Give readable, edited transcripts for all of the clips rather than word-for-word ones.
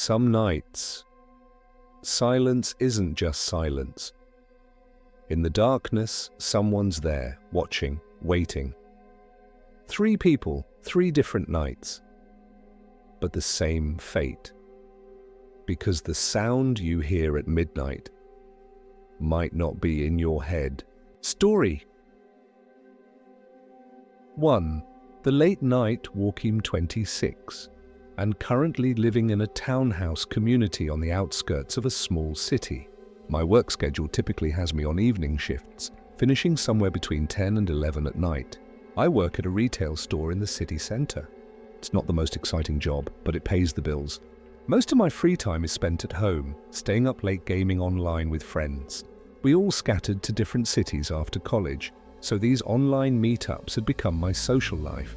Some nights, silence isn't just silence. In the darkness, someone's there, watching, waiting. 3 people, 3 different nights, but the same fate. Because the sound you hear at midnight might not be in your head. Story 1. The late night Walkim 26, and currently living in a townhouse community on the outskirts of a small city. My work schedule typically has me on evening shifts, finishing somewhere between 10 and 11 at night. I work at a retail store in the city center. It's not the most exciting job, but it pays the bills. Most of my free time is spent at home, staying up late gaming online with friends. We all scattered to different cities after college, so these online meetups had become my social life.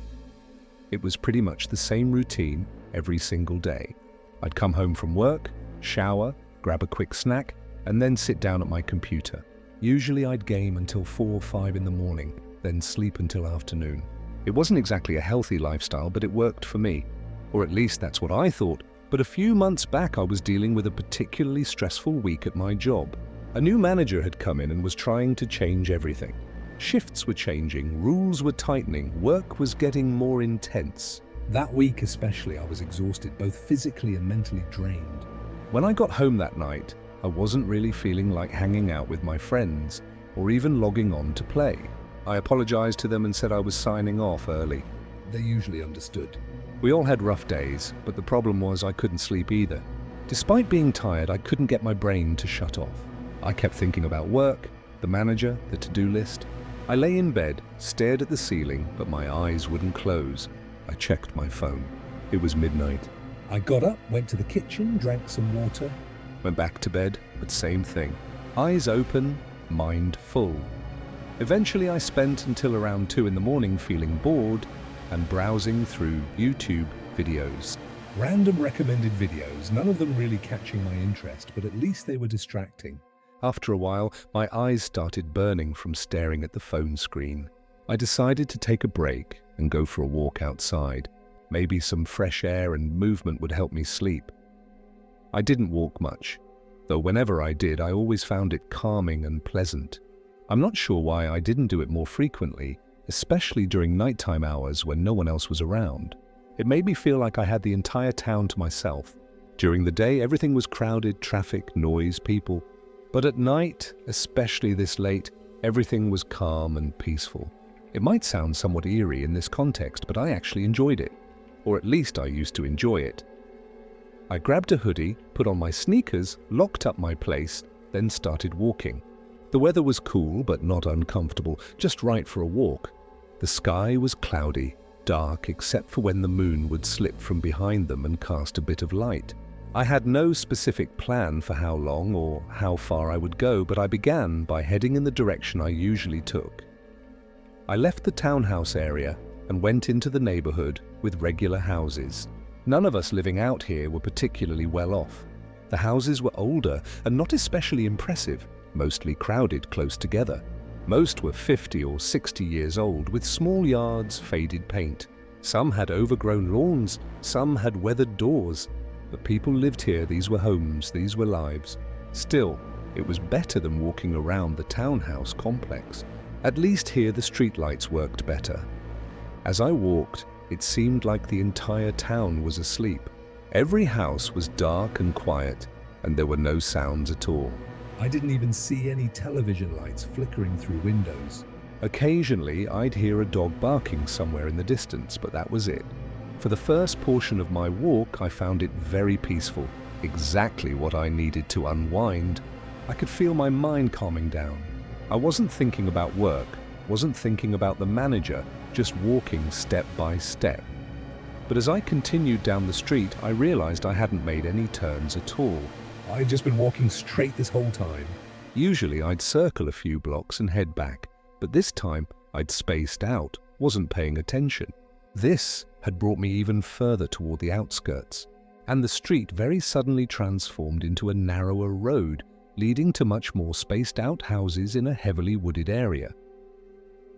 It was pretty much the same routine every single day. I'd come home from work, shower, grab a quick snack, and then sit down at my computer. Usually I'd game until 4 or 5 in the morning, then sleep until afternoon. It wasn't exactly a healthy lifestyle, but it worked for me. Or at least that's what I thought. But a few months back I was dealing with a particularly stressful week at my job. A new manager had come in and was trying to change everything. Shifts were changing, rules were tightening, work was getting more intense. That week especially, I was exhausted, both physically and mentally drained. When I got home that night, I wasn't really feeling like hanging out with my friends, or even logging on to play. I apologized to them and said I was signing off early. They usually understood. We all had rough days, but the problem was I couldn't sleep either. Despite being tired, I couldn't get my brain to shut off. I kept thinking about work, the manager, the to-do list. I lay in bed, stared at the ceiling, but my eyes wouldn't close. I checked my phone. It was midnight. I got up, went to the kitchen, drank some water, went back to bed, but same thing. Eyes open, mind full. Eventually I spent until around 2 in the morning feeling bored and browsing through YouTube videos. Random recommended videos, none of them really catching my interest, but at least they were distracting. After a while, my eyes started burning from staring at the phone screen. I decided to take a break and go for a walk outside. Maybe some fresh air and movement would help me sleep. I didn't walk much, though whenever I did, I always found it calming and pleasant. I'm not sure why I didn't do it more frequently, especially during nighttime hours when no one else was around. It made me feel like I had the entire town to myself. During the day, everything was crowded, traffic, noise, people. But at night, especially this late, everything was calm and peaceful. It might sound somewhat eerie in this context, but I actually enjoyed it. Or at least I used to enjoy it. I grabbed a hoodie, put on my sneakers, locked up my place, then started walking. The weather was cool but not uncomfortable, just right for a walk. The sky was cloudy, dark except for when the moon would slip from behind them and cast a bit of light. I had no specific plan for how long or how far I would go, but I began by heading in the direction I usually took. I left the townhouse area and went into the neighborhood with regular houses. None of us living out here were particularly well off. The houses were older and not especially impressive, mostly crowded close together. Most were 50 or 60 years old with small yards, faded paint. Some had overgrown lawns, some had weathered doors. But people lived here, these were homes, these were lives. Still, it was better than walking around the townhouse complex. At least here the streetlights worked better. As I walked, it seemed like the entire town was asleep. Every house was dark and quiet, and there were no sounds at all. I didn't even see any television lights flickering through windows. Occasionally, I'd hear a dog barking somewhere in the distance, but that was it. For the first portion of my walk, I found it very peaceful, exactly what I needed to unwind. I could feel my mind calming down. I wasn't thinking about work, wasn't thinking about the manager, just walking step by step. But as I continued down the street, I realized I hadn't made any turns at all. I'd just been walking straight this whole time. Usually I'd circle a few blocks and head back, but this time I'd spaced out, wasn't paying attention. This had brought me even further toward the outskirts, and the street very suddenly transformed into a narrower road, leading to much more spaced out houses in a heavily wooded area.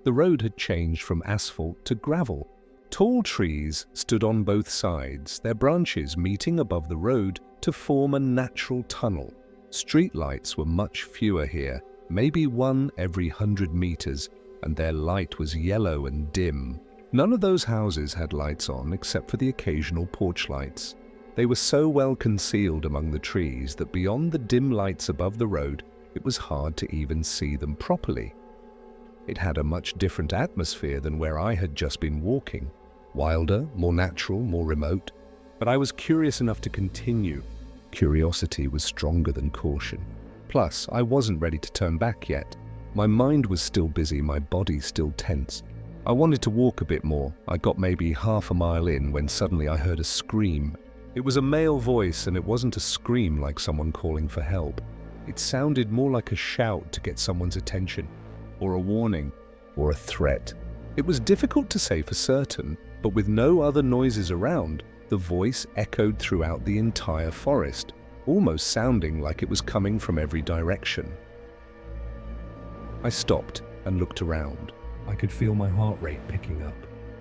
The road had changed from asphalt to gravel. Tall trees stood on both sides, their branches meeting above the road to form a natural tunnel. Streetlights were much fewer here, maybe one every 100 meters, and their light was yellow and dim. None of those houses had lights on except for the occasional porch lights. They were so well concealed among the trees that beyond the dim lights above the road, it was hard to even see them properly. It had a much different atmosphere than where I had just been walking. Wilder, more natural, more remote. But I was curious enough to continue. Curiosity was stronger than caution. Plus, I wasn't ready to turn back yet. My mind was still busy, my body still tense. I wanted to walk a bit more. I got maybe half a mile in when suddenly I heard a scream. It was a male voice, and it wasn't a scream like someone calling for help. It sounded more like a shout to get someone's attention, or a warning, or a threat. It was difficult to say for certain, but with no other noises around, the voice echoed throughout the entire forest, almost sounding like it was coming from every direction. I stopped and looked around. I could feel my heart rate picking up.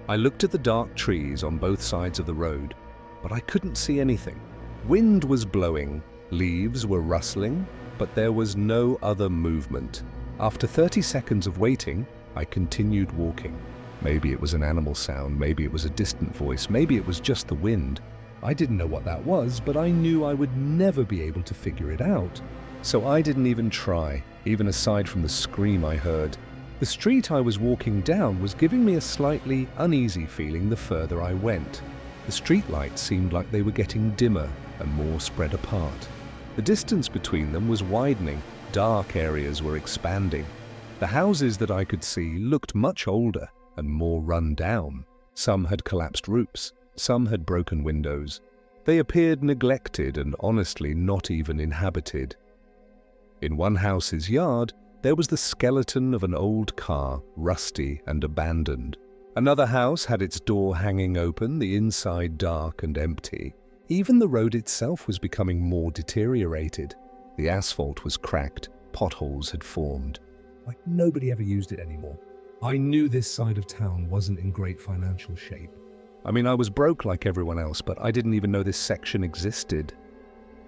I looked at the dark trees on both sides of the road, but I couldn't see anything. Wind was blowing, leaves were rustling, but there was no other movement. After 30 seconds of waiting, I continued walking. Maybe it was an animal sound, maybe it was a distant voice, maybe it was just the wind. I didn't know what that was, but I knew I would never be able to figure it out. So I didn't even try, even aside from the scream I heard. The street I was walking down was giving me a slightly uneasy feeling the further I went. The streetlights seemed like they were getting dimmer and more spread apart. The distance between them was widening, dark areas were expanding. The houses that I could see looked much older and more run down. Some had collapsed roofs, some had broken windows. They appeared neglected and honestly not even inhabited. In one house's yard, there was the skeleton of an old car, rusty and abandoned. Another house had its door hanging open, the inside dark and empty. Even the road itself was becoming more deteriorated. The asphalt was cracked, potholes had formed. Like nobody ever used it anymore. I knew this side of town wasn't in great financial shape. I mean, I was broke like everyone else, but I didn't even know this section existed.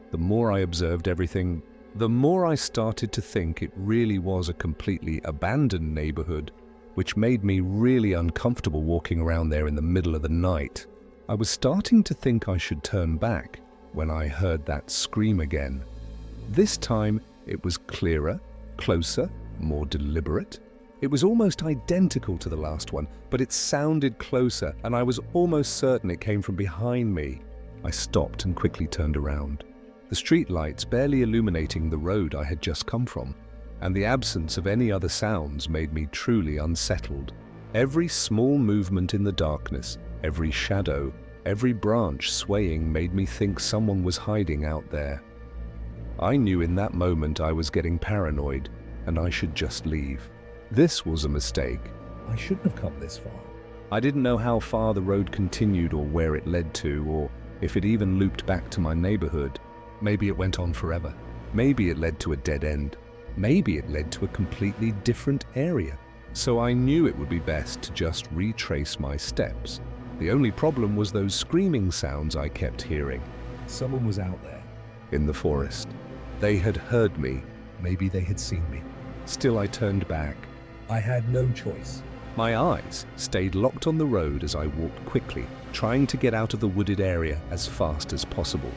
The more I observed everything, the more I started to think it really was a completely abandoned neighborhood, which made me really uncomfortable walking around there in the middle of the night. I was starting to think I should turn back when I heard that scream again. This time, it was clearer, closer, more deliberate. It was almost identical to the last one, but it sounded closer, and I was almost certain it came from behind me. I stopped and quickly turned around. The streetlights barely illuminating the road I had just come from, and the absence of any other sounds made me truly unsettled. Every small movement in the darkness, every shadow, every branch swaying made me think someone was hiding out there. I knew in that moment I was getting paranoid, and I should just leave. This was a mistake. I shouldn't have come this far. I didn't know how far the road continued or where it led to, or if it even looped back to my neighborhood. Maybe it went on forever. Maybe it led to a dead end. Maybe it led to a completely different area. So I knew it would be best to just retrace my steps. The only problem was those screaming sounds I kept hearing. Someone was out there, in the forest. They had heard me. Maybe they had seen me. Still, I turned back. I had no choice. My eyes stayed locked on the road as I walked quickly, trying to get out of the wooded area as fast as possible.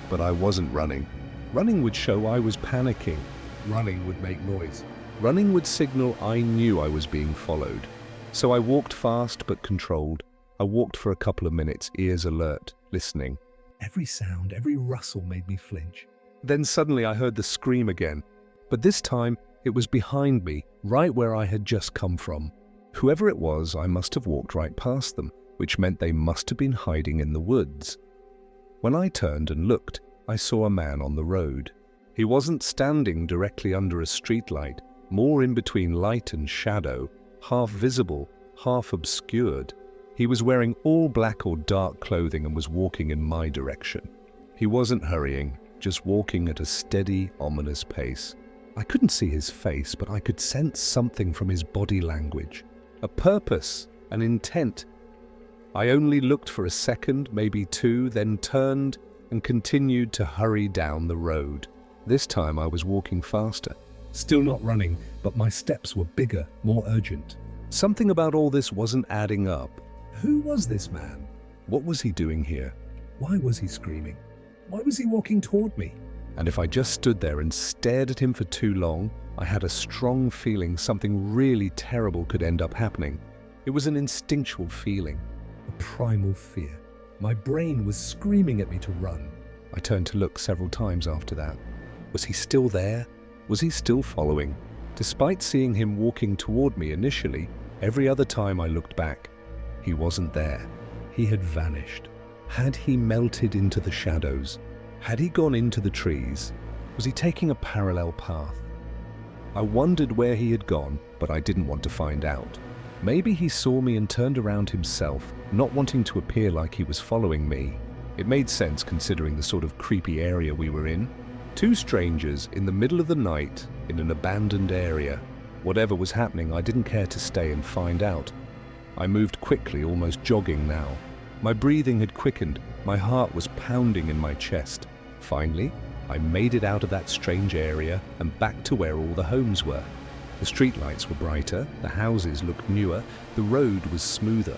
But I wasn't running. Running would show I was panicking. Running would make noise. Running would signal I knew I was being followed. So I walked fast but controlled. I walked for a couple of minutes, ears alert, listening. Every sound, every rustle made me flinch. Then suddenly I heard the scream again. But this time, it was behind me, right where I had just come from. Whoever it was, I must have walked right past them, which meant they must have been hiding in the woods. When I turned and looked, I saw a man on the road. He wasn't standing directly under a streetlight, more in between light and shadow, half visible, half obscured. He was wearing all black or dark clothing and was walking in my direction. He wasn't hurrying, just walking at a steady, ominous pace. I couldn't see his face, but I could sense something from his body language. A purpose, an intent. I only looked for a second, maybe two, then turned and continued to hurry down the road. This time I was walking faster. Still not running, but my steps were bigger, more urgent. Something about all this wasn't adding up. Who was this man? What was he doing here? Why was he screaming? Why was he walking toward me? And if I just stood there and stared at him for too long, I had a strong feeling something really terrible could end up happening. It was an instinctual feeling, a primal fear. My brain was screaming at me to run. I turned to look several times after that. Was he still there? Was he still following? Despite seeing him walking toward me initially, every other time I looked back, he wasn't there. He had vanished. Had he melted into the shadows? Had he gone into the trees? Was he taking a parallel path? I wondered where he had gone, but I didn't want to find out. Maybe he saw me and turned around himself, not wanting to appear like he was following me. It made sense considering the sort of creepy area we were in. Two strangers in the middle of the night in an abandoned area. Whatever was happening, I didn't care to stay and find out. I moved quickly, almost jogging now. My breathing had quickened. My heart was pounding in my chest. Finally, I made it out of that strange area and back to where all the homes were. The streetlights were brighter, the houses looked newer, the road was smoother.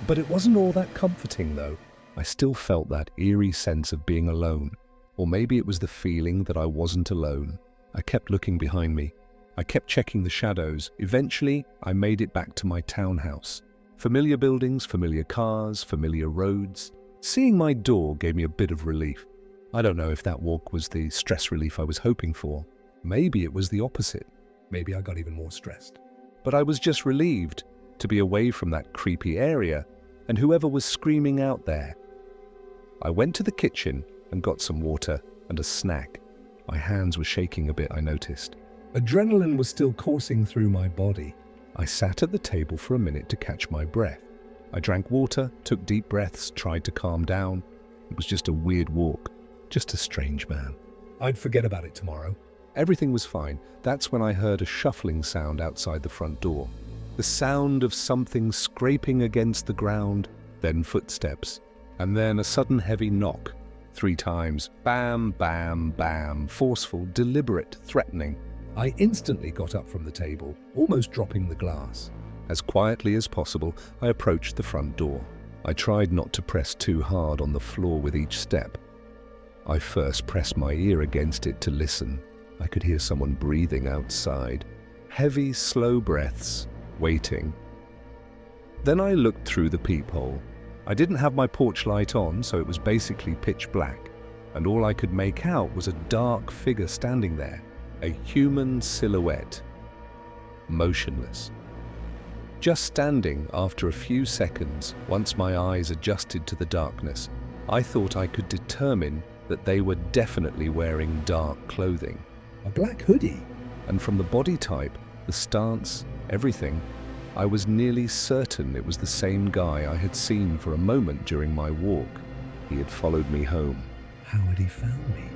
But it wasn't all that comforting, though. I still felt that eerie sense of being alone. Or maybe it was the feeling that I wasn't alone. I kept looking behind me. I kept checking the shadows. Eventually, I made it back to my townhouse. Familiar buildings, familiar cars, familiar roads. Seeing my door gave me a bit of relief. I don't know if that walk was the stress relief I was hoping for. Maybe it was the opposite. Maybe I got even more stressed. But I was just relieved to be away from that creepy area and whoever was screaming out there. I went to the kitchen and got some water and a snack. My hands were shaking a bit, I noticed. Adrenaline was still coursing through my body. I sat at the table for a minute to catch my breath. I drank water, took deep breaths, tried to calm down. It was just a weird walk, just a strange man. I'd forget about it tomorrow. Everything was fine. That's when I heard a shuffling sound outside the front door. The sound of something scraping against the ground, then footsteps, and then a sudden heavy knock. 3 times. Bam, bam, bam. Forceful, deliberate, threatening. I instantly got up from the table, almost dropping the glass. As quietly as possible, I approached the front door. I tried not to press too hard on the floor with each step. I first pressed my ear against it to listen. I could hear someone breathing outside. Heavy, slow breaths, waiting. Then I looked through the peephole. I didn't have my porch light on, so it was basically pitch black, and all I could make out was a dark figure standing there, a human silhouette, motionless. Just standing after a few seconds, once my eyes adjusted to the darkness, I thought I could determine that they were definitely wearing dark clothing. A black hoodie. And from the body type, the stance, everything, I was nearly certain it was the same guy I had seen for a moment during my walk. He had followed me home. How had he found me?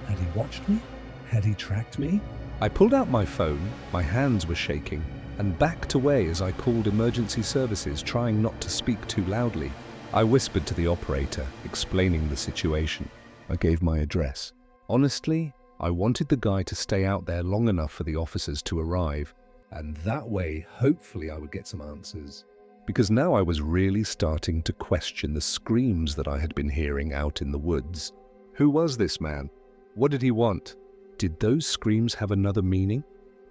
Had he watched me? Had he tracked me? I pulled out my phone, my hands were shaking, and backed away as I called emergency services, trying not to speak too loudly. I whispered to the operator, explaining the situation. I gave my address. Honestly, I wanted the guy to stay out there long enough for the officers to arrive, and that way, hopefully I would get some answers. Because now I was really starting to question the screams that I had been hearing out in the woods. Who was this man? What did he want? Did those screams have another meaning?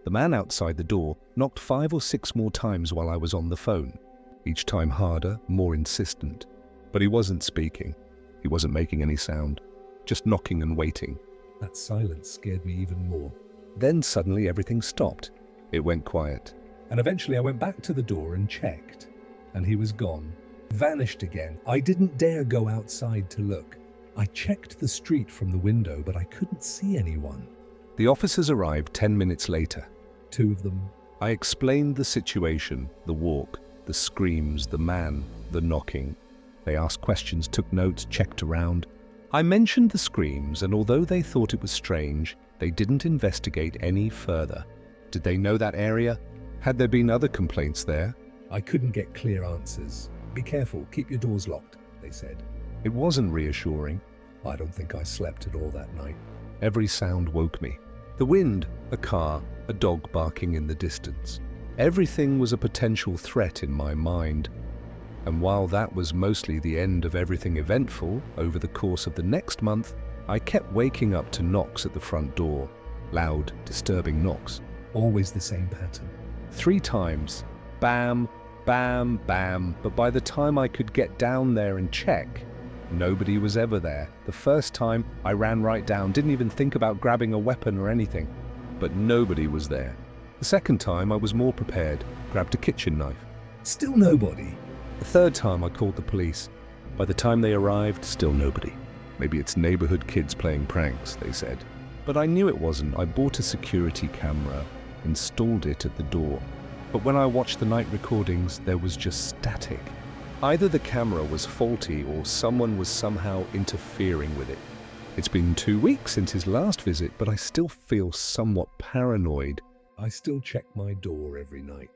The man outside the door knocked 5 or 6 more times while I was on the phone, each time harder, more insistent. But he wasn't speaking. He wasn't making any sound, just knocking and waiting. That silence scared me even more. Then suddenly everything stopped. It went quiet. And eventually I went back to the door and checked. And he was gone. Vanished again. I didn't dare go outside to look. I checked the street from the window, but I couldn't see anyone. The officers arrived 10 minutes later. 2 of them. I explained the situation, the walk, the screams, the man, the knocking. They asked questions, took notes, checked around. I mentioned the screams, and although they thought it was strange, they didn't investigate any further. Did they know that area? Had there been other complaints there? I couldn't get clear answers. Be careful, keep your doors locked, they said. It wasn't reassuring. I don't think I slept at all that night. Every sound woke me. The wind, a car, a dog barking in the distance. Everything was a potential threat in my mind. And while that was mostly the end of everything eventful, over the course of the next month, I kept waking up to knocks at the front door. Loud, disturbing knocks. Always the same pattern. 3 times. Bam, bam, bam. But by the time I could get down there and check, nobody was ever there. The first time, I ran right down, didn't even think about grabbing a weapon or anything. But nobody was there. The second time, I was more prepared, grabbed a kitchen knife. Still nobody. The third time, I called the police. By the time they arrived, still nobody. Maybe it's neighborhood kids playing pranks, they said. But I knew it wasn't. I bought a security camera, installed it at the door. But when I watched the night recordings, there was just static. Either the camera was faulty or someone was somehow interfering with it. It's been 2 weeks since his last visit, but I still feel somewhat paranoid. I still check my door every night.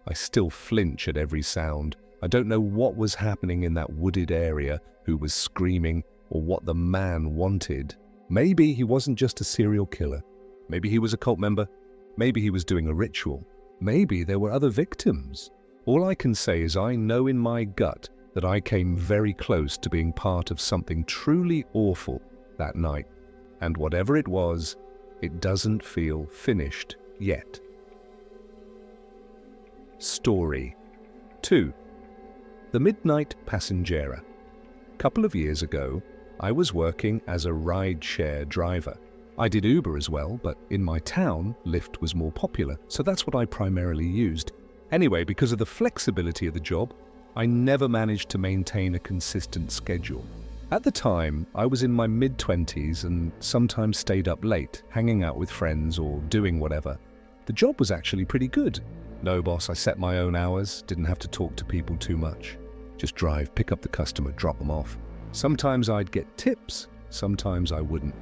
I still flinch at every sound. I don't know what was happening in that wooded area, who was screaming, or what the man wanted. Maybe he wasn't just a serial killer. Maybe he was a cult member. Maybe he was doing a ritual. Maybe there were other victims. All I can say is I know in my gut that I came very close to being part of something truly awful that night. And whatever it was, it doesn't feel finished yet. Story 2. The Midnight Passengera. A couple of years ago, I was working as a ride-share driver. I did Uber as well, but in my town, Lyft was more popular, so that's what I primarily used. Anyway, because of the flexibility of the job, I never managed to maintain a consistent schedule. At the time, I was in my mid-20s and sometimes stayed up late, hanging out with friends or doing whatever. The job was actually pretty good. No boss, I set my own hours, didn't have to talk to people too much. Just drive, pick up the customer, drop them off. Sometimes I'd get tips, sometimes I wouldn't.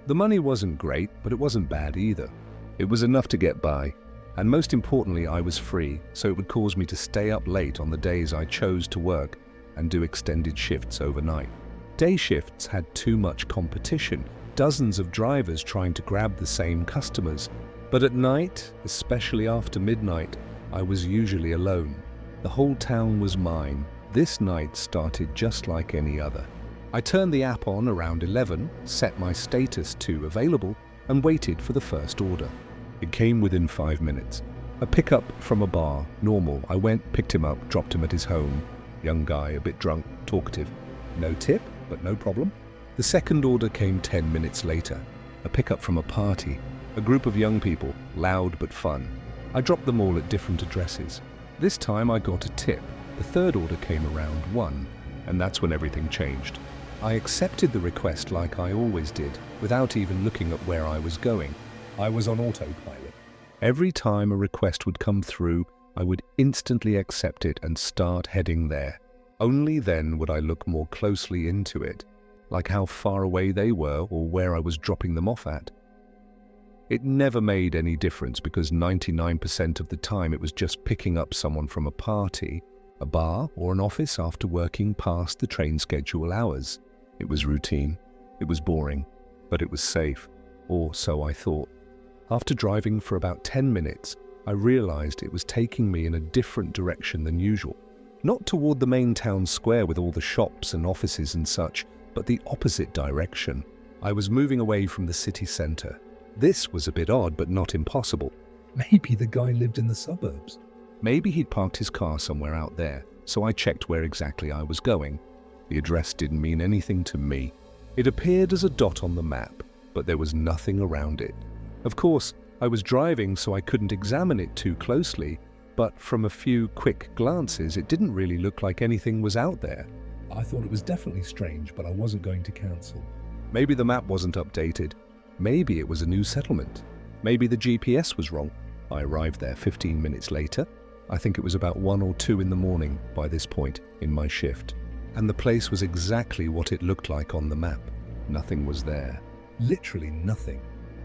The money wasn't great, but it wasn't bad either. It was enough to get by. And most importantly, I was free, so it would cause me to stay up late on the days I chose to work and do extended shifts overnight. Day shifts had too much competition, dozens of drivers trying to grab the same customers. But at night, especially after midnight, I was usually alone. The whole town was mine. This night started just like any other. I turned the app on around 11, set my status to available, and waited for the first order. It came within 5 minutes. A pickup from a bar, normal. I went, picked him up, dropped him at his home. Young guy, a bit drunk, talkative. No tip, but no problem. The second order came 10 minutes later. A pickup from a party. A group of young people, loud but fun. I dropped them all at different addresses. This time I got a tip. The third order came around 1, and that's when everything changed. I accepted the request like I always did, without even looking at where I was going. I was on autopilot. Every time a request would come through, I would instantly accept it and start heading there. Only then would I look more closely into it, like how far away they were or where I was dropping them off at. It never made any difference because 99% of the time it was just picking up someone from a party, a bar, or an office after working past the train schedule hours. It was routine. It was boring, but it was safe, or so I thought. After driving for about 10 minutes, I realized it was taking me in a different direction than usual. Not toward the main town square with all the shops and offices and such, but the opposite direction. I was moving away from the city center. This was a bit odd, but not impossible. Maybe the guy lived in the suburbs. Maybe he'd parked his car somewhere out there, so I checked where exactly I was going. The address didn't mean anything to me. It appeared as a dot on the map, but there was nothing around it. Of course, I was driving, so I couldn't examine it too closely, but from a few quick glances, it didn't really look like anything was out there. I thought it was definitely strange, but I wasn't going to cancel. Maybe the map wasn't updated. Maybe it was a new settlement. Maybe the GPS was wrong. I arrived there 15 minutes later. I think it was about 1 or 2 in the morning by this point in my shift. And the place was exactly what it looked like on the map. Nothing was there. Literally nothing.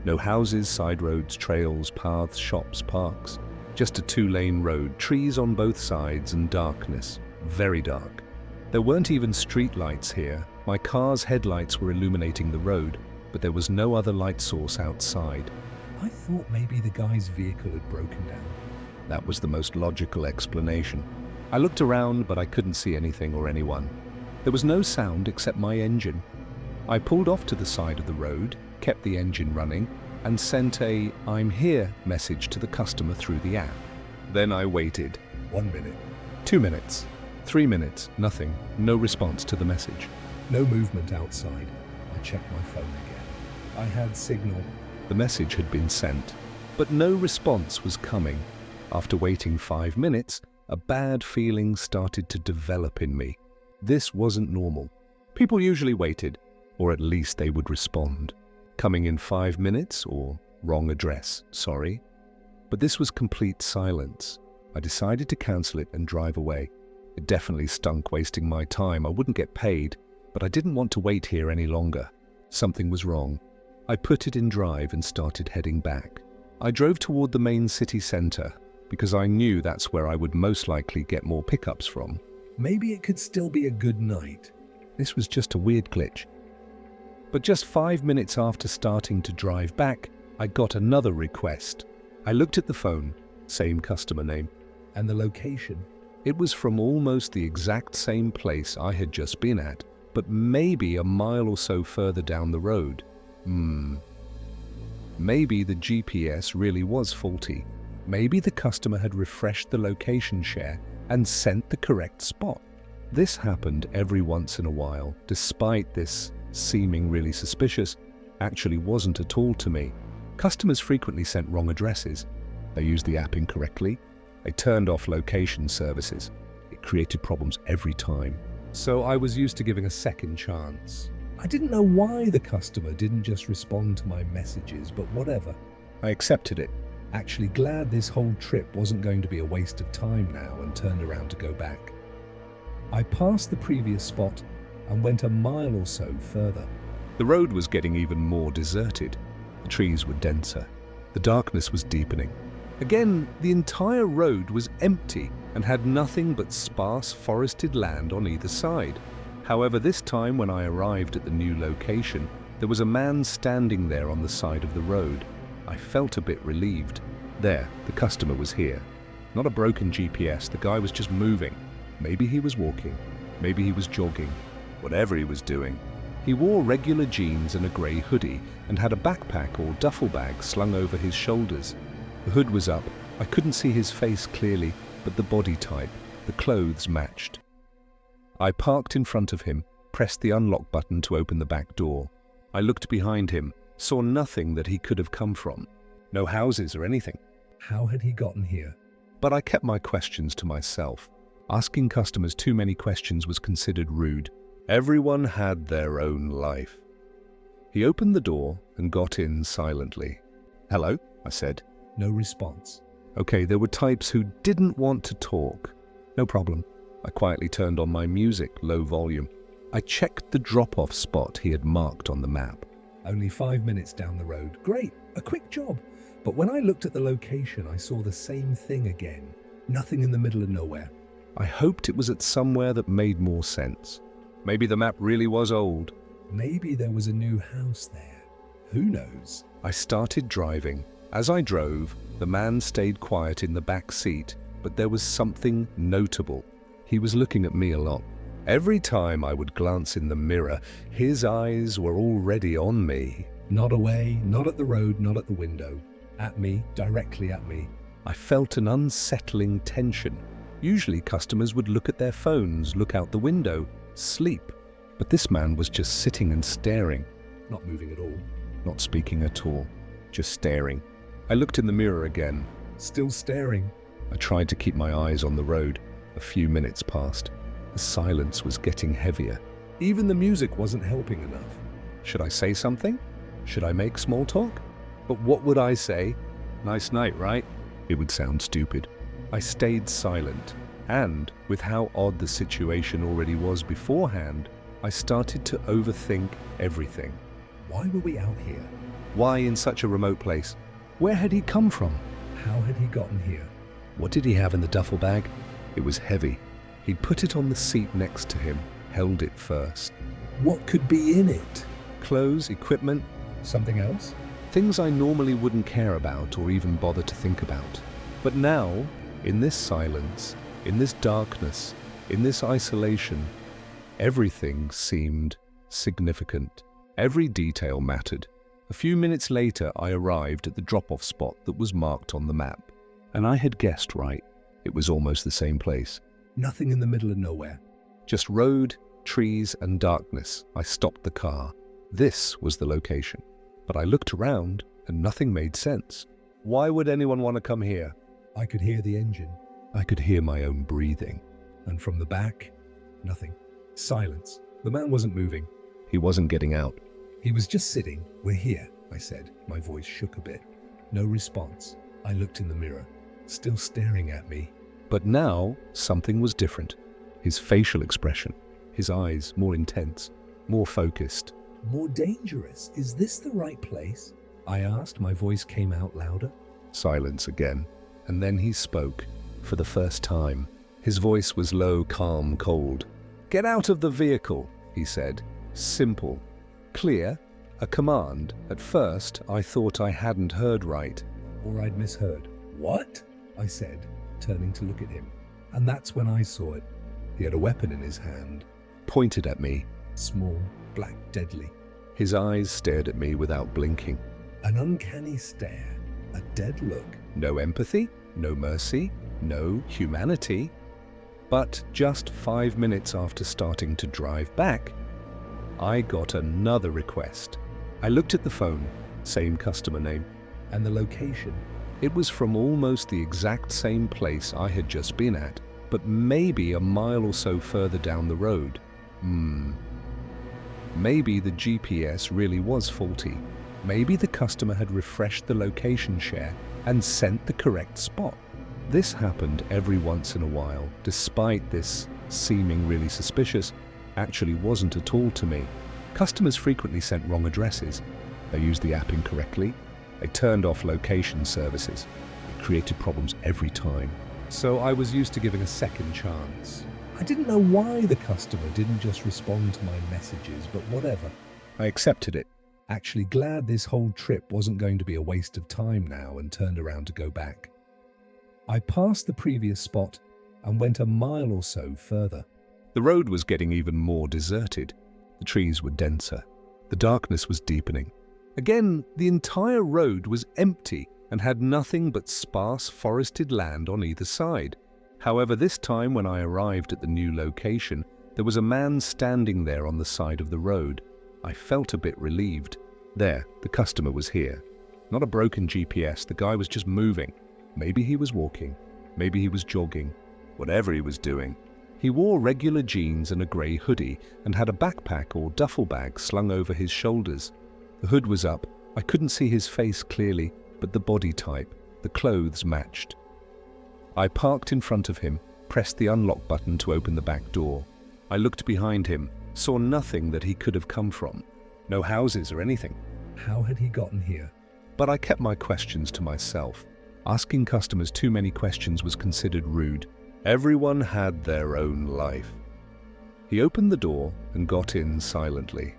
No houses, side roads, trails, paths, shops, parks. Just a 2-lane road, trees on both sides and darkness. Very dark. There weren't even street lights here. My car's headlights were illuminating the road, but there was no other light source outside. I thought maybe the guy's vehicle had broken down. That was the most logical explanation. I looked around, but I couldn't see anything or anyone. There was no sound except my engine. I pulled off to the side of the road, kept the engine running, and sent a "I'm here" message to the customer through the app. Then I waited. 1 minute. 2 minutes. 3 minutes. Nothing. No response to the message. No movement outside. I checked my phone again. I had signal. The message had been sent, but no response was coming. After waiting 5 minutes, a bad feeling started to develop in me. This wasn't normal. People usually waited, or at least they would respond. Coming in 5 minutes, or wrong address, sorry. But this was complete silence. I decided to cancel it and drive away. It definitely stunk wasting my time. I wouldn't get paid, but I didn't want to wait here any longer. Something was wrong. I put it in drive and started heading back. I drove toward the main city center because I knew that's where I would most likely get more pickups from. Maybe it could still be a good night. This was just a weird glitch. But just 5 minutes after starting to drive back, I got another request. I looked at the phone, same customer name. And the location? It was from almost the exact same place I had just been at, but maybe a mile or so further down the road. Maybe the GPS really was faulty. Maybe the customer had refreshed the location share and sent the correct spot. This happened every once in a while, despite this seeming really suspicious, actually wasn't at all to me. Customers frequently sent wrong addresses. They used the app incorrectly. They turned off location services. It created problems every time. So I was used to giving a second chance. I didn't know why the customer didn't just respond to my messages, but whatever. I accepted it. Actually glad this whole trip wasn't going to be a waste of time now, and turned around to go back. I passed the previous spot and went a mile or so further. The road was getting even more deserted. The trees were denser. The darkness was deepening. Again, the entire road was empty and had nothing but sparse forested land on either side. However, this time when I arrived at the new location, there was a man standing there on the side of the road. I felt a bit relieved. There, the customer was here. Not a broken GPS, the guy was just moving. Maybe he was walking, maybe he was jogging, whatever he was doing. He wore regular jeans and a grey hoodie and had a backpack or duffel bag slung over his shoulders. The hood was up. I couldn't see his face clearly, but the body type, the clothes matched. I parked in front of him, pressed the unlock button to open the back door. I looked behind him, saw nothing that he could have come from. No houses or anything. How had he gotten here? But I kept my questions to myself. Asking customers too many questions was considered rude. Everyone had their own life. He opened the door and got in silently. "Hello," I said. No response. Okay, there were types who didn't want to talk. No problem. I quietly turned on my music, low volume. I checked the drop-off spot he had marked on the map. Only 5 minutes down the road. Great, a quick job. But when I looked at the location, I saw the same thing again. Nothing in the middle of nowhere. I hoped it was at somewhere that made more sense. Maybe the map really was old. Maybe there was a new house there. Who knows? I started driving. As I drove, the man stayed quiet in the back seat, but there was something notable. He was looking at me a lot. Every time I would glance in the mirror, his eyes were already on me. Not away, not at the road, not at the window. At me, directly at me. I felt an unsettling tension. Usually customers would look at their phones, look out the window, sleep. But this man was just sitting and staring. Not moving at all. Not speaking at all. Just staring. I looked in the mirror again. Still staring. I tried to keep my eyes on the road. A few minutes passed. The silence was getting heavier. Even the music wasn't helping enough. Should I say something? Should I make small talk? But what would I say? "Nice night, right?" It would sound stupid. I stayed silent, and with how odd the situation already was beforehand, I started to overthink everything. Why were we out here? Why in such a remote place? Where had he come from? How had he gotten here? What did he have in the duffel bag? It was heavy. He'd put it on the seat next to him, held it first. What could be in it? Clothes, equipment, Something else? things I normally wouldn't care about or even bother to think about. But now, in this silence, in this darkness, in this isolation, everything seemed significant. Every detail mattered. A few minutes later, I arrived at the drop-off spot that was marked on the map. And I had guessed right. It was almost the same place. Nothing in the middle of nowhere. Just road, trees, and darkness. I stopped the car. This was the location. But I looked around, and nothing made sense. Why would anyone want to come here? I could hear the engine. I could hear my own breathing. And from the back, nothing. Silence. The man wasn't moving. He wasn't getting out. He was just sitting. We're here, I said. My voice shook a bit. No response. I looked in the mirror, still staring at me. But now, something was different. His facial expression, his eyes more intense, more focused. More dangerous. Is this the right place? I asked. My voice came out louder. Silence again. And then he spoke, for the first time. His voice was low, calm, cold. "Get out of the vehicle," he said. Simple. Clear. A command. At first, I thought I hadn't heard right. Or I'd misheard. What? I said, turning to look at him. And that's when I saw it. He had a weapon in his hand. Pointed at me. Small, black, deadly. His eyes stared at me without blinking. An uncanny stare. A dead look. No empathy, no mercy, no humanity. But just 5 minutes after starting to drive back, I got another request. I looked at the phone, same customer name. And the location. It was from almost the exact same place I had just been at, but maybe a mile or so further down the road. Maybe the GPS really was faulty. Maybe the customer had refreshed the location share and sent the correct spot. This happened every once in a while, despite this seeming really suspicious, actually wasn't at all to me. Customers frequently sent wrong addresses. They used the app incorrectly. They turned off location services. It created problems every time. So I was used to giving a second chance. I didn't know why the customer didn't just respond to my messages, but whatever. I accepted it. Actually glad this whole trip wasn't going to be a waste of time now, and turned around to go back. I passed the previous spot and went a mile or so further. The road was getting even more deserted. The trees were denser. The darkness was deepening. Again, the entire road was empty and had nothing but sparse forested land on either side. However, this time when I arrived at the new location, there was a man standing there on the side of the road. I felt a bit relieved. There, the customer was here. Not a broken GPS, the guy was just moving. Maybe he was walking, maybe he was jogging, whatever he was doing. He wore regular jeans and a grey hoodie and had a backpack or duffel bag slung over his shoulders. The hood was up. I couldn't see his face clearly, but the body type, the clothes matched. I parked in front of him, pressed the unlock button to open the back door. I looked behind him, saw nothing that he could have come from. No houses or anything. How had he gotten here? But I kept my questions to myself. Asking customers too many questions was considered rude. Everyone had their own life. He opened the door and got in silently.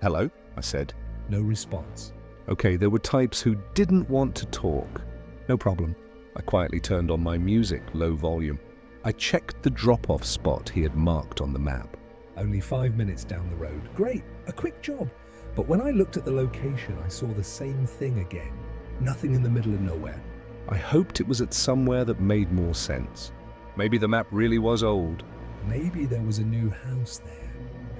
"Hello," I said. No response. Okay, there were types who didn't want to talk. No problem. I quietly turned on my music, low volume. I checked the drop-off spot he had marked on the map. Only 5 minutes down the road. Great, a quick job. But when I looked at the location, I saw the same thing again. Nothing in the middle of nowhere. I hoped it was at somewhere that made more sense. Maybe the map really was old. Maybe there was a new house there.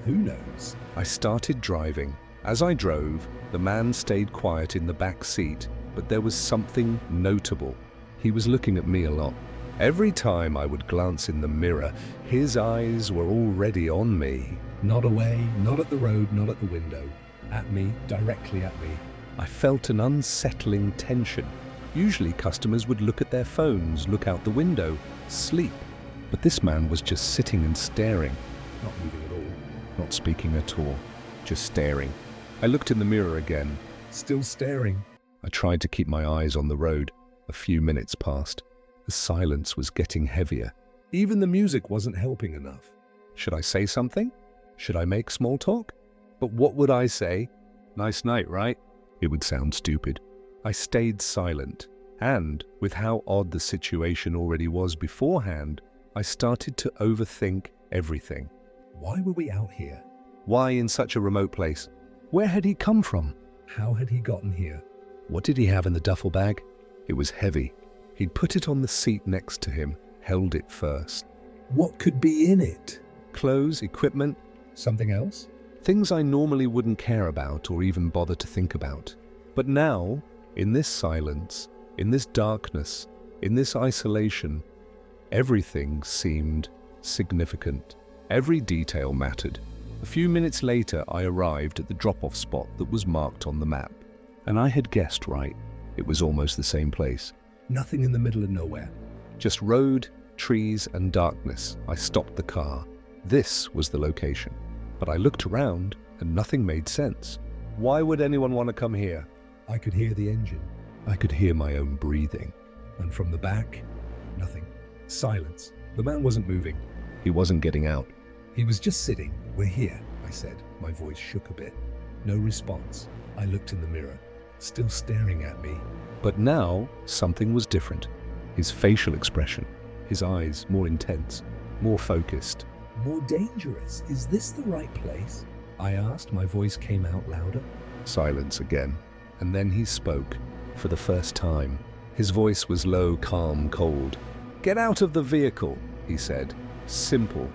Who knows? I started driving. As I drove, the man stayed quiet in the back seat, but there was something notable. He was looking at me a lot. Every time I would glance in the mirror, his eyes were already on me. Not away, not at the road, not at the window. At me, directly at me. I felt an unsettling tension. Usually customers would look at their phones, look out the window, sleep. But this man was just sitting and staring. Not moving at all. Not speaking at all. Just staring. I looked in the mirror again. Still staring. I tried to keep my eyes on the road. A few minutes passed. The silence was getting heavier. Even the music wasn't helping enough. Should I say something? Should I make small talk? But what would I say? Nice night, right? It would sound stupid. I stayed silent, and with how odd the situation already was beforehand, I started to overthink everything. Why were we out here? Why in such a remote place? Where had he come from? How had he gotten here? What did he have in the duffel bag? It was heavy. He'd put it on the seat next to him, held it first. What could be in it? Clothes, equipment, Something else? things I normally wouldn't care about or even bother to think about. But now, in this silence, in this darkness, in this isolation, everything seemed significant. Every detail mattered. A few minutes later, I arrived at the drop-off spot that was marked on the map. And I had guessed right. It was almost the same place. Nothing in the middle of nowhere. Just road, trees, and darkness. I stopped the car. This was the location. But I looked around, and nothing made sense. Why would anyone want to come here? I could hear the engine. I could hear my own breathing. And from the back, nothing. Silence. The man wasn't moving. He wasn't getting out. He was just sitting. We're here, I said. My voice shook a bit. No response. I looked in the mirror, still staring at me. But now, something was different. His facial expression, his eyes more intense, more focused. More dangerous. Is this the right place? I asked. My voice came out louder. Silence again. And then he spoke, for the first time. His voice was low, calm, cold. "Get out of the vehicle," he said. Simple.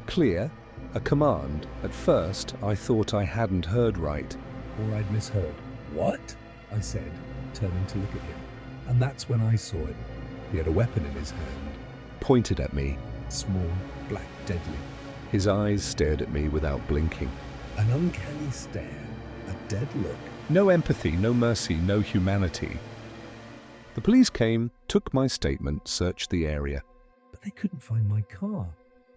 Clear. A command. At first, I thought I hadn't heard right. Or I'd misheard. What? I said, turning to look at him. And that's when I saw him. He had a weapon in his hand. Pointed at me. Small, black, deadly. His eyes stared at me without blinking. An uncanny stare. A dead look. No empathy, no mercy, no humanity. The police came, took my statement, searched the area. But they couldn't find my car.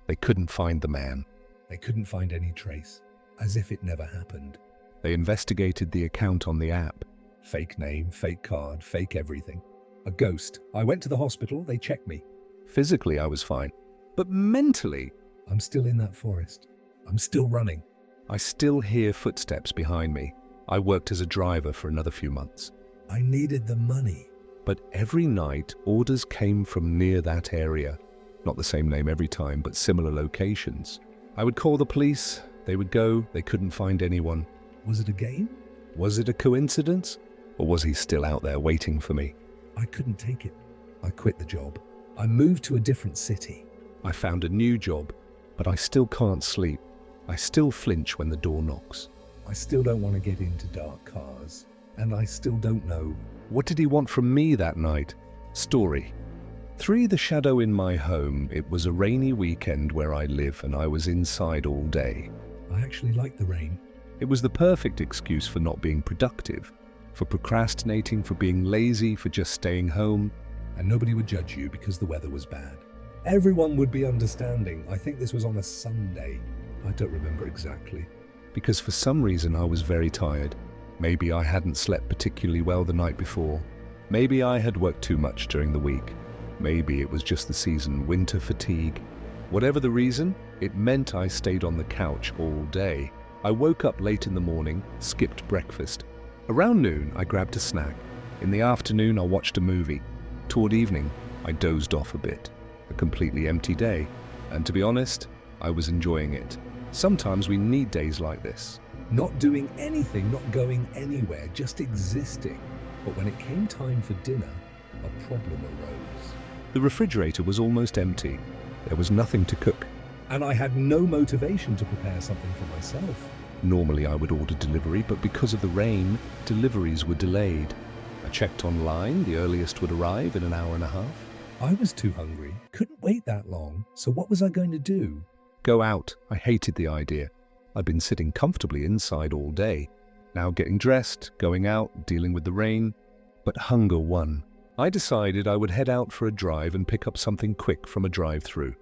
They couldn't find the man. They couldn't find any trace. As if it never happened. They investigated the account on the app. Fake name, fake card, fake everything. A ghost. I went to the hospital, they checked me. Physically, I was fine. But mentally, I'm still in that forest. I'm still running. I still hear footsteps behind me. I worked as a driver for another few months. I needed the money. But every night, orders came from near that area. Not the same name every time, but similar locations. I would call the police. They would go. They couldn't find anyone. Was it a game? Was it a coincidence? Or was he still out there waiting for me? I couldn't take it. I quit the job. I moved to a different city. I found a new job, but I still can't sleep. I still flinch when the door knocks. I still don't want to get into dark cars. And I still don't know. What did he want from me that night? Story. 3. The shadow in my home. It was a rainy weekend where I live, and I was inside all day. I actually like the rain. It was the perfect excuse for not being productive, for procrastinating, for being lazy, for just staying home. And nobody would judge you because the weather was bad. Everyone would be understanding. I think this was on a Sunday. I don't remember exactly. Because for some reason I was very tired. Maybe I hadn't slept particularly well the night before. Maybe I had worked too much during the week. Maybe it was just the season, winter fatigue. Whatever the reason, it meant I stayed on the couch all day. I woke up late in the morning, skipped breakfast. Around noon, I grabbed a snack. In the afternoon, I watched a movie. Toward evening, I dozed off a bit. A completely empty day. And to be honest, I was enjoying it. Sometimes we need days like this. Not doing anything, not going anywhere, just existing. But when it came time for dinner, a problem arose. The refrigerator was almost empty. There was nothing to cook. And I had no motivation to prepare something for myself. Normally I would order delivery, but because of the rain, deliveries were delayed. I checked online, the earliest would arrive in an hour and a half. I was too hungry, couldn't wait that long, so what was I going to do? Go out. I hated the idea. I'd been sitting comfortably inside all day. Now getting dressed, going out, dealing with the rain. But hunger won. I decided I would head out for a drive and pick up something quick from a drive-through.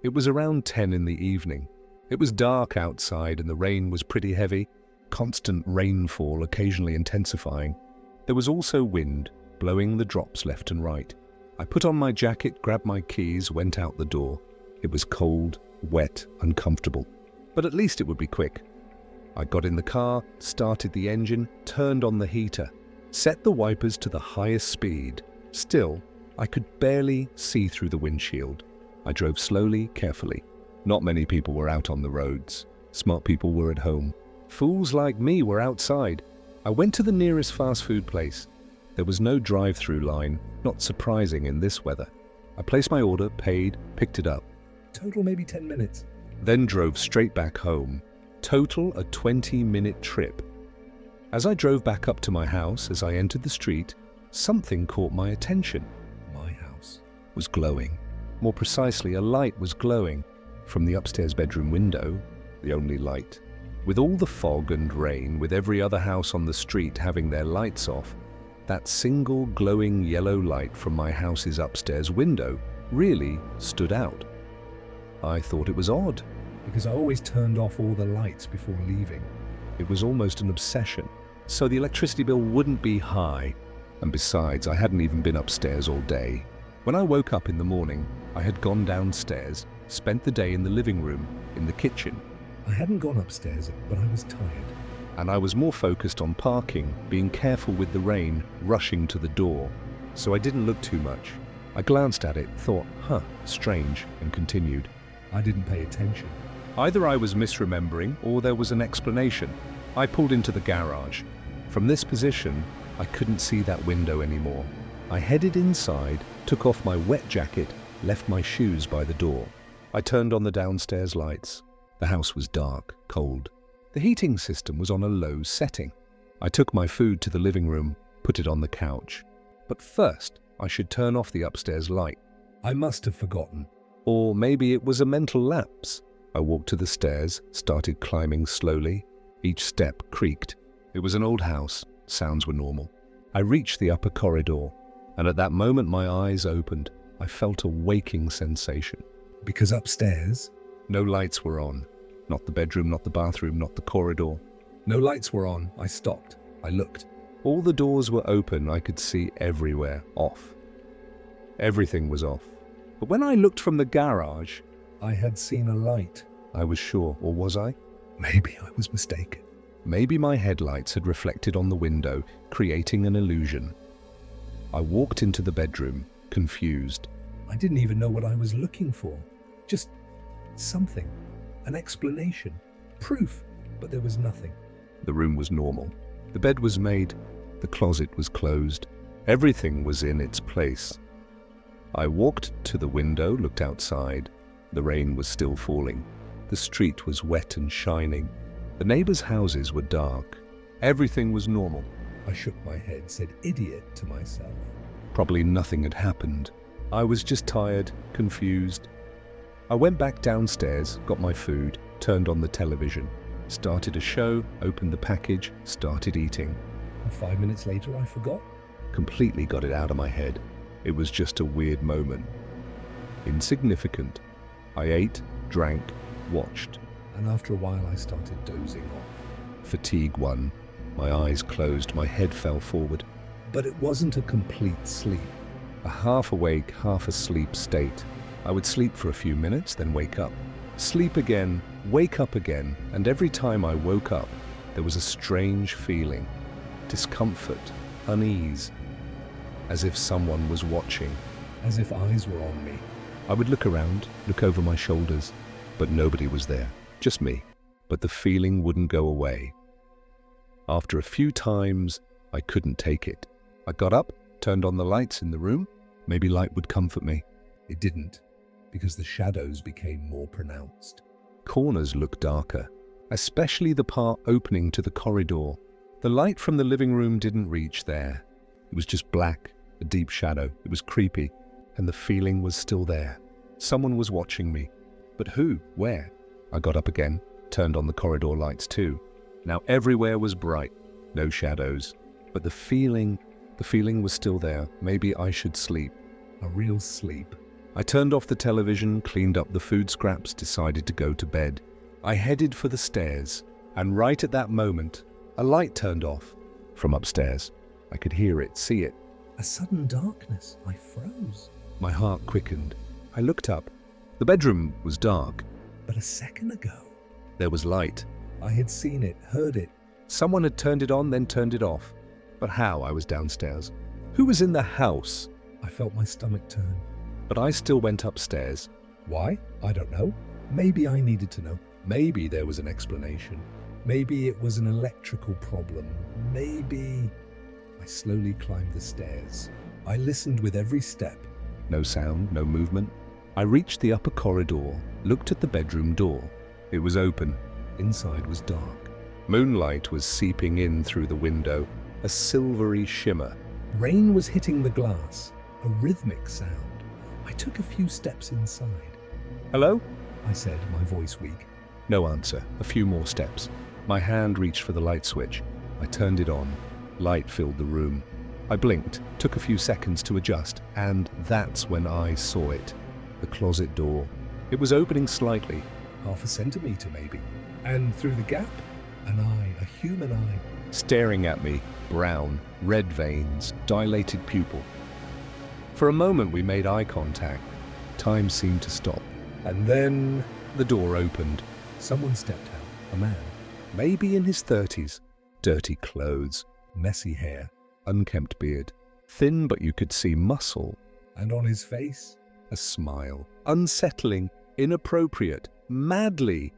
It was around 10 in the evening. It was dark outside and the rain was pretty heavy, constant rainfall occasionally intensifying. There was also wind, blowing the drops left and right. I put on my jacket, grabbed my keys, went out the door. It was cold, wet, uncomfortable. But at least it would be quick. I got in the car, started the engine, turned on the heater, set the wipers to the highest speed. Still, I could barely see through the windshield. I drove slowly, carefully. Not many people were out on the roads. Smart people were at home. Fools like me were outside. I went to the nearest fast food place. There was no drive-through line, not surprising in this weather. I placed my order, paid, picked it up. Total maybe 10 minutes. Then drove straight back home. Total a 20-minute trip. As I drove back up to my house, as I entered the street, something caught my attention. My house Was glowing. More precisely, a light was glowing from the upstairs bedroom window, the only light. With all the fog and rain, with every other house on the street having their lights off, that single glowing yellow light from my house's upstairs window really stood out. I thought it was odd. because I always turned off all the lights before leaving. It was almost an obsession, so the electricity bill wouldn't be high. And besides, I hadn't even been upstairs all day. When I woke up in the morning, I had gone downstairs, spent the day in the living room, in the kitchen, I hadn't gone upstairs, but I was tired. and I was more focused on parking, being careful with the rain, rushing to the door. So I didn't look too much. I glanced at it, thought, strange, and continued. I didn't pay attention. Either I was misremembering or there was an explanation. I pulled into the garage. From this position, I couldn't see that window anymore. I headed inside, took off my wet jacket, left my shoes by the door. I turned on the downstairs lights. The house was dark, cold. The heating system was on a low setting. I took my food to the living room, put it on the couch. But first, I should turn off the upstairs light. I must have forgotten. Or maybe it was a mental lapse. I walked to the stairs, started climbing slowly. Each step creaked. It was an old house. Sounds were normal. I reached the upper corridor, and at that moment my eyes opened. I felt a waking sensation. Because upstairs, No lights were on. Not the bedroom, not the bathroom, not the corridor. no lights were on. I stopped. I looked. All the doors were open. I could see everywhere. Off. Everything was off. But when I looked from the garage, I had seen a light. I was sure, or was I? Maybe I was mistaken. Maybe my headlights had reflected on the window, creating an illusion. I walked into the bedroom, confused. I didn't even know what I was looking for. Just something. An explanation. Proof. But there was nothing. The room was normal. The bed was made. The closet was closed. Everything was in its place. I walked to the window, looked outside. The rain was still falling. The street was wet and shining. The neighbors' houses were dark. Everything was normal. I shook my head, said idiot to myself. Probably nothing had happened. I was just tired, confused. I went back downstairs, got my food, turned on the television, started a show, opened the package, started eating. And 5 minutes later, I forgot. Completely got it out of my head. It was just a weird moment. Insignificant. I ate, drank, watched. And after a while, I started dozing off. Fatigue won. My eyes closed, my head fell forward. But it wasn't a complete sleep. A half-awake, half-asleep state. I would sleep for a few minutes, then wake up. Sleep again, wake up again, and every time I woke up, there was a strange feeling. Discomfort, unease, as if someone was watching. As if eyes were on me. I would look around, look over my shoulders, but nobody was there, just me. But the feeling wouldn't go away. After a few times, I couldn't take it. I got up, turned on the lights in the room. Maybe light would comfort me. It didn't, because the shadows became more pronounced. Corners looked darker, especially the part opening to the corridor. The light from the living room didn't reach there. It was just black, a deep shadow. It was creepy, and the feeling was still there. Someone was watching me. But who? Where? I got up again, turned on the corridor lights too. Now everywhere was bright, no shadows. But the feeling was still there. Maybe I should sleep. A real sleep. I turned off the television, cleaned up the food scraps, decided to go to bed. I headed for the stairs, and right at that moment, a light turned off from upstairs. I could hear it, see it. A sudden darkness. I froze. My heart quickened. I looked up. The bedroom was dark. But a second ago, There was light. I had seen it, heard it. Someone had turned it on, then turned it off. But how? I was downstairs. Who was in the house? I felt my stomach turn. But I still went upstairs. Why? I don't know. Maybe I needed to know. Maybe there was an explanation. Maybe it was an electrical problem. Maybe... I slowly climbed the stairs. I listened with every step. No sound, no movement. I reached the upper corridor, looked at the bedroom door. It was open. Inside was dark. Moonlight was seeping in through the window, a silvery shimmer. Rain was hitting the glass, a rhythmic sound. I took a few steps inside. Hello? I said, my voice weak. No answer. A few more steps. My hand reached for the light switch. I turned it on. Light filled the room. I blinked, took a few seconds to adjust, and that's when I saw it. The closet door. It was opening slightly. Half a centimetre, maybe. And through the gap, an eye, a human eye. Staring at me, brown, red veins, dilated pupil. For a moment we made eye contact. Time seemed to stop. And then... The door opened. Someone stepped out, a man. Maybe in his 30s. Dirty clothes. Messy hair. Unkempt beard. Thin, but you could see muscle. And on his face? A smile. Unsettling, inappropriate, madly.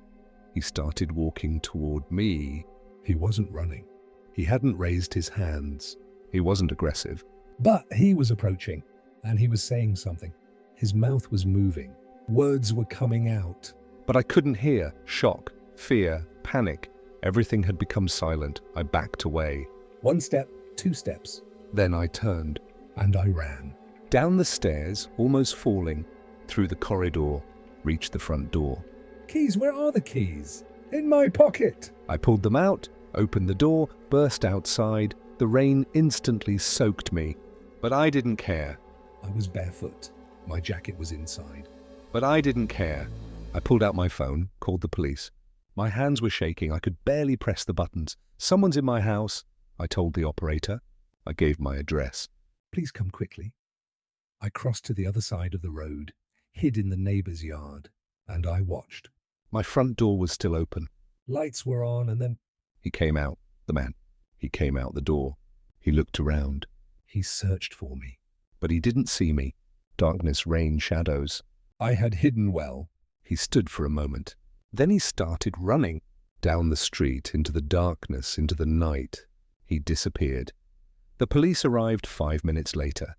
He started walking toward me. He wasn't running. He hadn't raised his hands. He wasn't aggressive. But he was approaching, and he was saying something. His mouth was moving. Words were coming out. But I couldn't hear. Shock, fear, panic. Everything had become silent. I backed away. 1 step, 2 steps. Then I turned. And I ran. Down the stairs, almost falling. Through the corridor. Reached the front door. Keys, where are the keys? In my pocket. I pulled them out, opened the door, burst outside. The rain instantly soaked me. But I didn't care. I was barefoot. My jacket was inside. But I didn't care. I pulled out my phone, called the police. My hands were shaking. I could barely press the buttons. Someone's in my house. I told the operator. I gave my address. Please come quickly. I crossed to the other side of the road, hid in the neighbour's yard, and I watched. My front door was still open. Lights were on, and then... He came out, the man. He came out the door. He looked around. He searched for me. But he didn't see me. Darkness, rain, shadows. I had hidden well. He stood for a moment. Then he started running. Down the street, into the darkness, into the night. He disappeared. The police arrived 5 minutes later.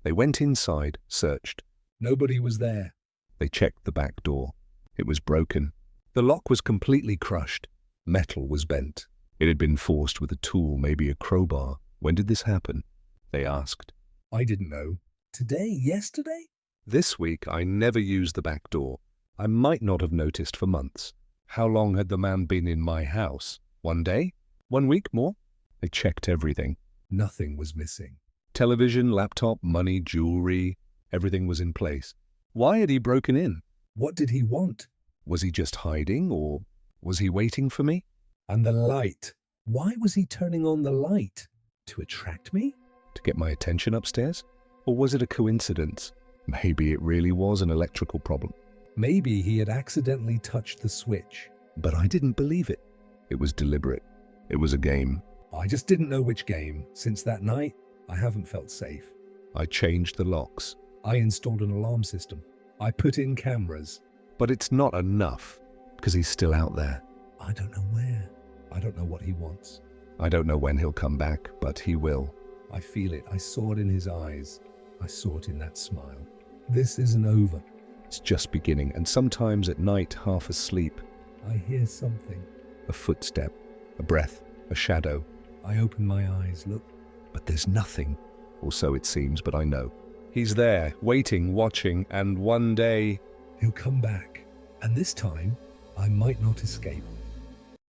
They went inside, searched. Nobody was there. They checked the back door. It was broken. The lock was completely crushed. Metal was bent. It had been forced with a tool, maybe a crowbar. When did this happen? They asked. I didn't know. Today? Yesterday? This week, I never used the back door. I might not have noticed for months. How long had the man been in my house? 1 day? 1 week more? They checked everything. Nothing was missing. Television, laptop, money, jewelry, everything was in place. Why had he broken in? What did he want? Was he just hiding, or was he waiting for me? And the light. Why was he turning on the light? To attract me? To get my attention upstairs? Or was it a coincidence? Maybe it really was an electrical problem. Maybe he had accidentally touched the switch. But I didn't believe it. It was deliberate. It was a game. I just didn't know which game. Since that night, I haven't felt safe. I changed the locks. I installed an alarm system. I put in cameras. But it's not enough, because he's still out there. I don't know where. I don't know what he wants. I don't know when he'll come back, but he will. I feel it. I saw it in his eyes. I saw it in that smile. This isn't over. It's just beginning, and sometimes at night, half asleep. I hear something. A footstep, a breath, a shadow. I open my eyes, look. But there's nothing. Or so it seems, but I know. He's there, waiting, watching, and one day... He'll come back. And this time, I might not escape.